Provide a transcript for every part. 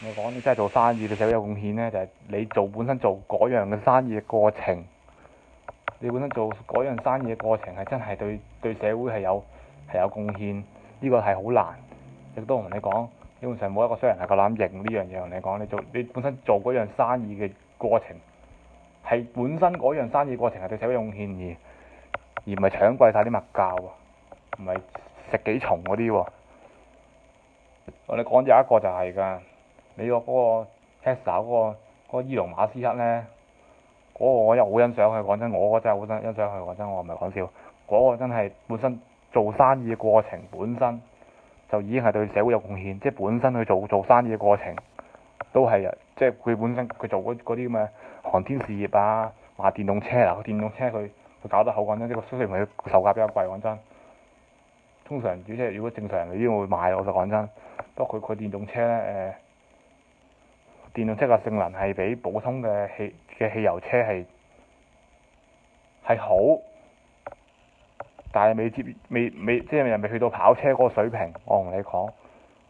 我講你真係做生意，對社會有貢獻呢，就係你本身做嗰樣嘅生意嘅過程，你本身做嗰樣生意嘅過程係真係對社會係有貢獻，呢個係好難。亦都同你講，基本上冇一個商人係夠膽認呢樣嘢。同你講，你本身做嗰樣生意嘅過程係本身嗰樣生意過程係對社會有貢獻，而唔係搶貴晒啲物價喎，唔係食幾重嗰啲喎。我哋講有一個就係㗎，你個嗰個 Tesla 嗰個伊隆馬斯克呢，嗰個我又好欣賞佢。講真，我真係好欣賞佢。講真，我唔係講笑。嗰個真係本身做生意嘅過程本身就已經係對社會有貢獻，即係本身佢做生意嘅過程都係即係佢本身佢做嗰啲咁嘅航天事業啊，賣電動車啊，電動車佢搞得好。講真，呢個雖然佢售價比較貴，講真，通常即係如果正常人未必會買。我就講真，不過佢電動車呢，電動車嘅性能係比普通嘅汽油車係好，但係未即係未去到跑車嗰個水平。我同你講，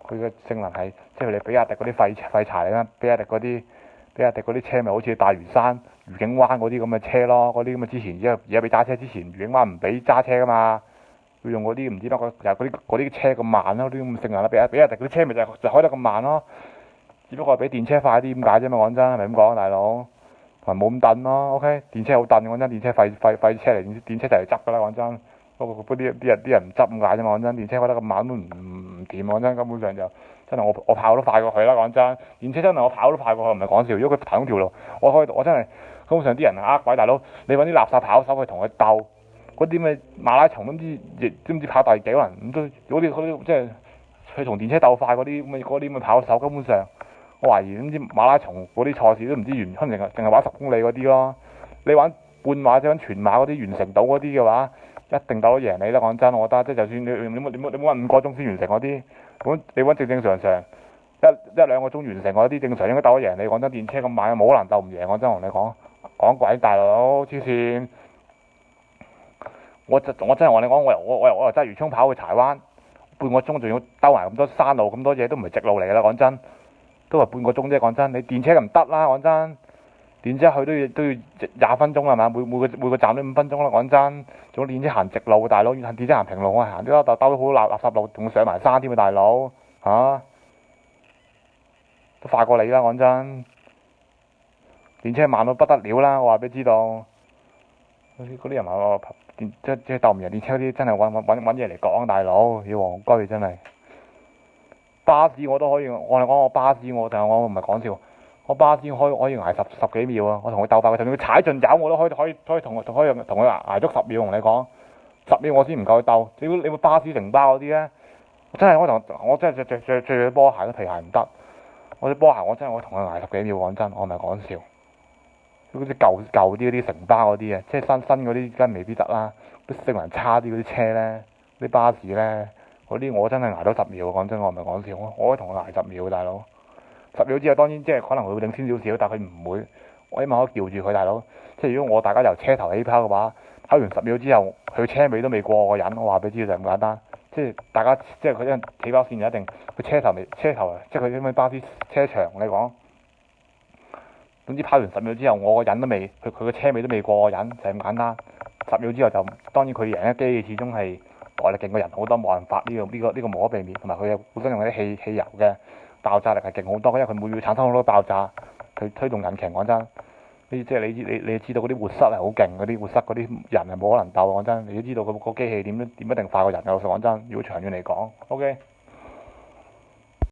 佢嘅性能係即係你比亞迪嗰啲廢柴嚟啦，比亞迪嗰啲車咪好似大嶼山、愉景灣嗰啲咁嘅車咯，嗰啲咁嘅之前而家俾揸車之前，愉景灣唔俾揸車噶嘛，要用嗰啲唔知乜又嗰啲車咁慢咯，啲咁嘅性能啦，比亞迪嗰啲車咪就開得咁慢咯。只不過係比電車快啲咁解啫嘛。講真係咪咁講，大佬？同埋冇咁燉咯。OK， 電車好燉。講真，電車廢車嚟，電車就嚟執㗎啦。講真，不過啲人唔執咁解啫嘛。講真，電車開得咁慢都唔掂。講真，根本上就真係我跑都快過佢啦。講真，電車真係我跑都快過佢，唔係講笑。如果佢行嗰條路，我真係根本上啲人呃鬼大佬。你揾啲垃圾跑手去同佢鬥，嗰啲咩馬拉松都唔知跑第幾個人咁都嗰啲即係去同電車鬥快嗰啲咁跑手，根本上。我懷疑唔知馬拉松嗰啲賽事都唔知可能淨係玩10公里嗰啲咯。你玩半馬或者玩全馬嗰啲完成到嗰啲嘅話，一定鬥得贏你啦。講真，我覺得即係就算你冇揾5個鐘先完成嗰啲，你揾正常一兩個鐘完成嗰啲，正常應該鬥得贏你。講真，電車咁慢，冇可能鬥唔贏。講真，同你講鬼大佬黐線！我真係同你講，我由鰂魚涌跑去柴灣，半個鐘仲要兜埋咁多山路咁多嘢，都唔係直路嚟㗎啦。講真。都係半個鐘啫。講真，你電車就唔得啦。講真，電車去都要20分鐘係嘛？每個站都5分鐘啦。講真，仲有電車行直路，大佬，電車行平路，我行啲兜好垃圾路，仲上埋山添啊，大佬嚇，都快過你啦。講真，電車慢到不得了啦。我話俾你知道，嗰啲人話我即係鬥唔贏電車嗰啲，真係揾嘢嚟講，大佬要戇居真係。巴士我都可以，我講我巴士但係我唔係講笑，我巴士可以捱十幾秒啊！我同佢鬥快，就算佢踩盡油我都可以同佢捱足10秒。同你講10秒我先唔夠佢鬥。你會巴士承包嗰啲呢？我真係着波鞋都皮鞋唔得。我啲波鞋我真係可以同佢捱10幾秒。講真，我唔係講笑。嗰啲舊啲嗰啲承包嗰啲啊，即係新嗰啲梗係未必得啦。啲性能差啲嗰啲車呢，啲巴士呢。嗰啲我真係捱到10秒。講真，我唔係講笑，我可以同佢捱10秒，大佬。10秒之後當然即係可能佢會領先少少，但係佢唔會。我起碼可以叫住佢，大佬。即係如果大家由車頭起跑嘅話，跑完10秒之後，佢車尾都未過我個人，我話俾你知就係咁簡單。即係大家即係佢啲起跑線就一定佢車頭即係佢啲咩巴士車長你講。總之跑完10秒之後，我個人都未，佢個車尾都未過我人，就係咁簡單。10秒之後就當然佢贏一機，始終係。外力勁過人好多，冇辦法，呢個無可避免。同埋佢本身用嗰啲汽油嘅爆炸力係勁好多，因為佢每秒產生好多爆炸，佢推動引擎。講真，即係你知道嗰啲活塞係好勁，嗰啲活塞嗰啲人係冇可能鬥。講真，你都知道個機器點一定快過人嘅。講真，如果長遠嚟講，OK。